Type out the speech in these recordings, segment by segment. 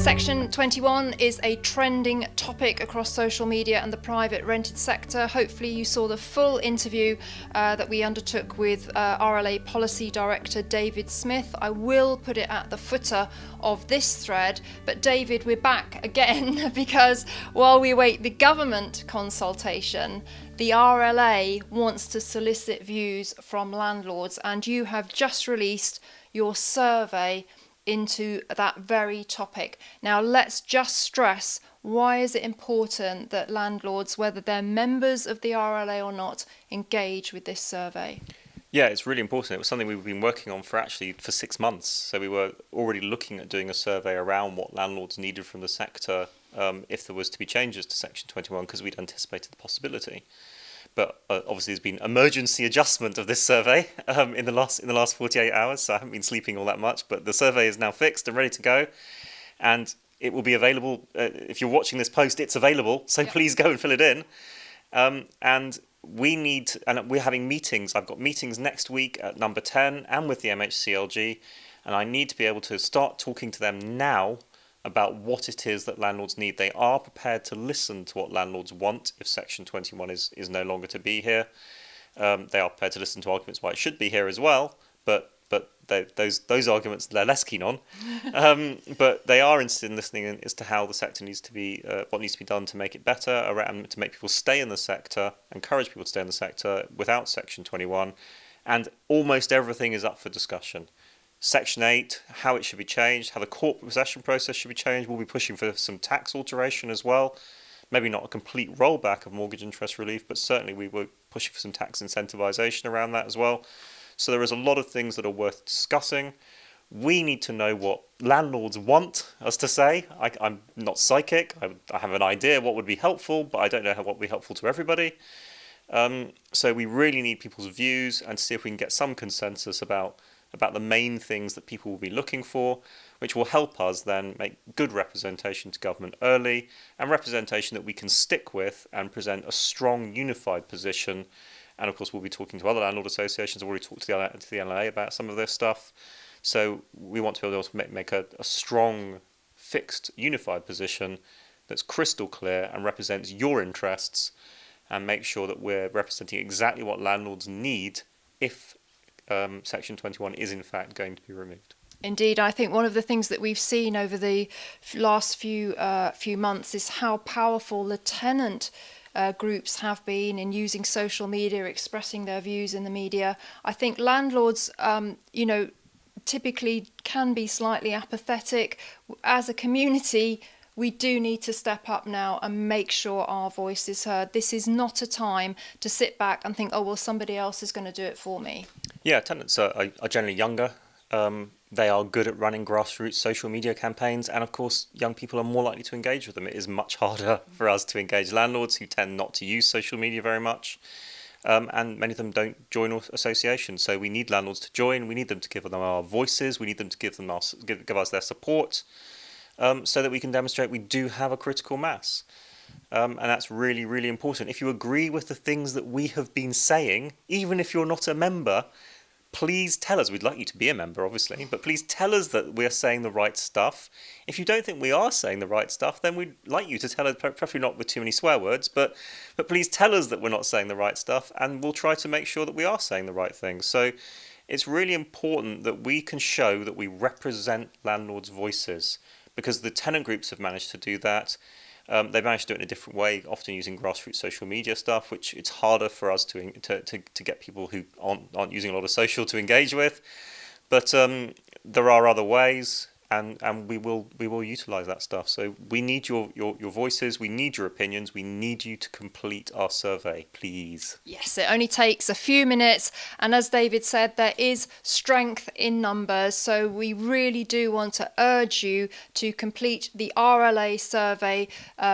Section 21 is a trending topic across social media and the private rented sector. Hopefully you saw the full interview that we undertook with RLA Policy Director David Smith. I will put it at the footer of this thread. But David, we're back again because while we await the government consultation, the RLA wants to solicit views from landlords, and you have just released your survey into that very topic. Now let's just stress, why is it important that landlords, whether they're members of the RLA or not, engage with this survey? Yeah, it's really important. It was something we've been working on for 6 months. So we were already looking at doing a survey around what landlords needed from the sector if there was to be changes to Section 21, because we'd anticipated the possibility. But obviously there's been emergency adjustment of this survey in the last 48 hours, so I haven't been sleeping all that much. But the survey is now fixed and ready to go, and it will be available. If you're watching this post, it's available, so yep. Please go and fill it in. And we're having meetings. I've got meetings next week at number 10 and with the MHCLG, and I need to be able to start talking to them now about what it is that landlords need. They are prepared to listen to what landlords want if Section 21 is no longer to be here. They are prepared to listen to arguments why it should be here as well, but those arguments they're less keen on. But they are interested in listening as to how the sector needs to be, what needs to be done to make it better, around to make people stay in the sector, encourage people to stay in the sector without Section 21, and almost everything is up for discussion. Section 8, how it should be changed, how the corporate possession process should be changed. We'll be pushing for some tax alteration as well. Maybe not a complete rollback of mortgage interest relief, but certainly we were pushing for some tax incentivisation around that as well. So there is a lot of things that are worth discussing. We need to know what landlords want us to say. I'm not psychic. I have an idea what would be helpful, but I don't know what would be helpful to everybody. So we really need people's views and see if we can get some consensus about the main things that people will be looking for, which will help us then make good representation to government early, and representation that we can stick with and present a strong, unified position. And of course, we'll be talking to other landlord associations. I've already talked to the LLA about some of this stuff. So we want to be able to make a strong, fixed, unified position that's crystal clear and represents your interests, and make sure that we're representing exactly what landlords need if Section 21 is in fact going to be removed. Indeed, I think one of the things that we've seen over the last few months is how powerful the tenant groups have been in using social media, expressing their views in the media. I think landlords, typically can be slightly apathetic. As a community, we do need to step up now and make sure our voice is heard. This is not a time to sit back and think, oh, well, somebody else is going to do it for me. Yeah, tenants are generally younger. They are good at running grassroots social media campaigns, and of course young people are more likely to engage with them. It is much harder for us to engage landlords who tend not to use social media very much, and many of them don't join associations. So we need landlords to join. We need them to give them our voices. We need them to give us their support, so that we can demonstrate we do have a critical mass. And that's really, really important. If you agree with the things that we have been saying, even if you're not a member, please tell us. We'd like you to be a member, obviously, but please tell us that we're saying the right stuff. If you don't think we are saying the right stuff, then we'd like you to tell us, preferably not with too many swear words, but please tell us that we're not saying the right stuff, and we'll try to make sure that we are saying the right things. So it's really important that we can show that we represent landlords' voices, because the tenant groups have managed to do that. They've managed to do it in a different way, often using grassroots social media stuff, which it's harder for us to get people who aren't using a lot of social to engage with. But there are other ways, and we will utilise that stuff. So we need your voices, we need your opinions, we need you to complete our survey, please. Yes, it only takes a few minutes, and as David said, there is strength in numbers, so we really do want to urge you to complete the RLA survey,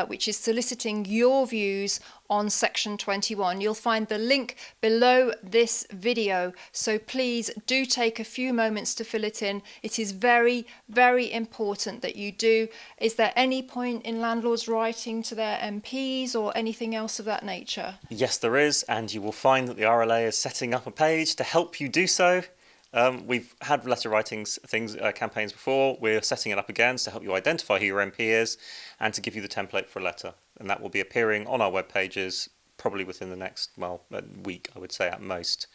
which is soliciting your views on Section 21. You'll find the link below this video, so please do take a few moments to fill it in. It is very, very important that you do. Is there any point in landlords writing to their MPs or anything else of that nature? Yes, there is, and you will find that the RLA is setting up a page to help you do so. We've had letter writing campaigns before. We're setting it up again to help you identify who your MP is and to give you the template for a letter. And that will be appearing on our web pages probably within the next, week, I would say at most.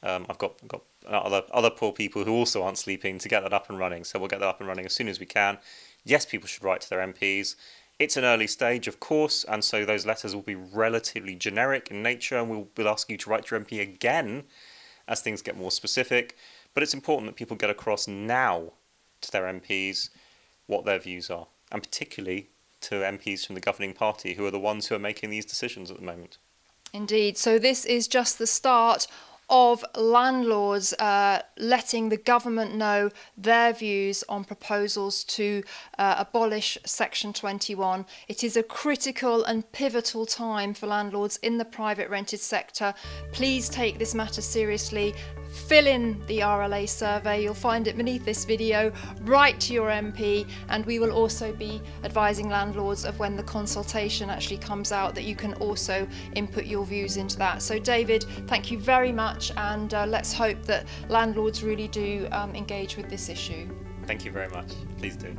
I've got other poor people who also aren't sleeping to get that up and running. So we'll get that up and running as soon as we can. Yes, people should write to their MPs. It's an early stage, of course, and so those letters will be relatively generic in nature, and we'll ask you to write to your MP again as things get more specific. But it's important that people get across now to their MPs what their views are, and particularly to MPs from the governing party, who are the ones who are making these decisions at the moment. Indeed. So this is just the start of Landlords letting the government know their views on proposals to abolish Section 21. It is a critical and pivotal time for landlords in the private rented sector. Please take this matter seriously. Fill in the RLA survey, you'll find it beneath this video. Write to your MP, and we will also be advising landlords of when the consultation actually comes out, that you can also input your views into that. So David, thank you very much, and let's hope that landlords really do engage with this issue. Thank you very much. Please do.